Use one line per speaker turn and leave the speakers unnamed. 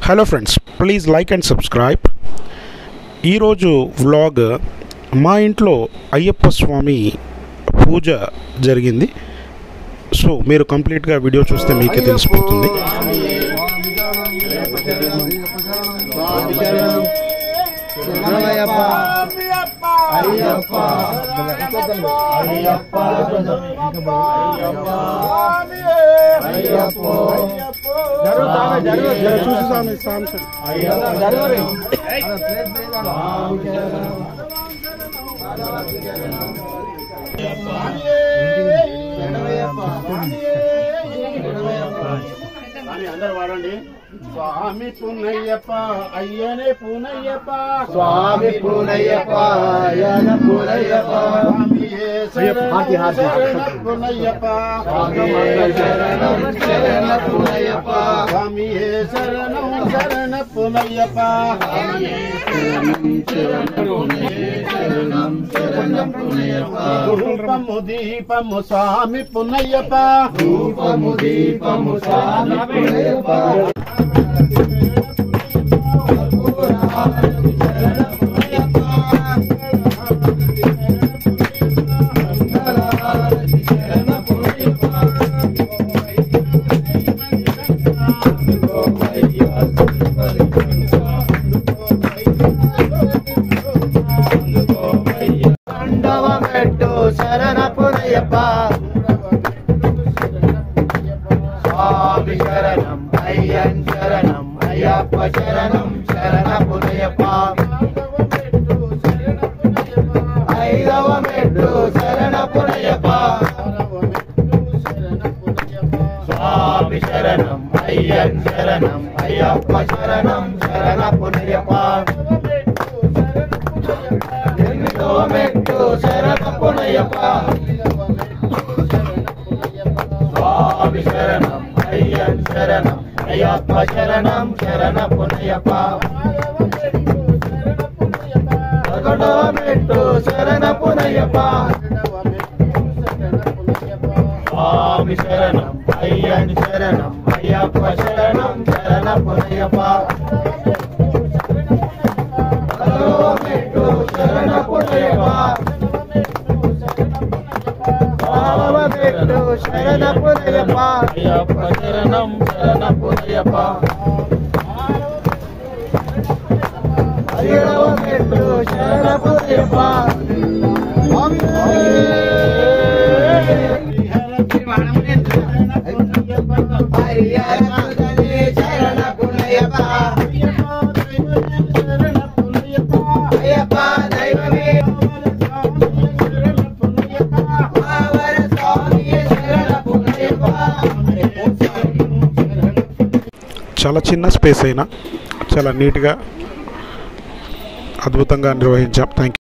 Hello friends, please like and subscribe. ఈరోజు vlog మా ఇంట్లో అయ్యప్ప స్వామి పూజ జరిగింది. సో మీరు కంప్లీట్గా వీడియో చూస్తే మీకే తెలిసిపోతుంది.
అందరు వాడండి. స్వామి పునయ్యప్ప అయ్యనే పునయ్యప్ప,
స్వామి పూనయ్యప్ప అయ్యన పూనయ్యప్ప,
శరణ పునయ్యప్ప,
శరణం శరణ పూనయ్యప్ప,
స్వామి శరణం శరణ పునయ్యప్ప, రూపము దీపము స్వామి పునయ్యప్ప,
రూపము దీపము స్వామి పూనయ్యప్ప, దండవమెట్టు శరణ పూనయ్యప్ప, స్వామి శరణం అయ్యన్ శరణం అయ్యప్ప శరణం శరణ పూనయ్యప్ప, ఐదవ మెట్టు శరణ పూనయ్యప్ప, స్వామి శరణం అయ్యన్ శరణం అయ్యప్ప శరణం శరణ పూనయ్యప్ప, ఎనిమిదో మెట్టు శరణ పూనయ్యప్ప, స్వామి శరణం అయ్యన్ శరణం అయ్యప్ప శరణం శరణ పూనయ్యప్ప, పదకొండవ మెట్టు శరణ పూనయ్యప్ప, స్వామి శరణం అయ్యన్ శరణం అయ్యప్ప శరణం శరణ పూనయ్యప్ప, పదవ మెట్టు శరణ పూనయ్యప్ప, మెట్టు శరణ పూనయ్యప్ప అయ్యప్ప శరణం శరణ పూనయ్యప్ప, పదిహేడవ మెట్టు శరణ పూనయ్యప్ప, శరణ పూనయ్యప్ప, అయ్యప్ప దైవమే
చాలా చిన్న స్పేస్ అయినా చాలా నీట్గా అద్భుతంగా నిర్వహించాం. Thank you.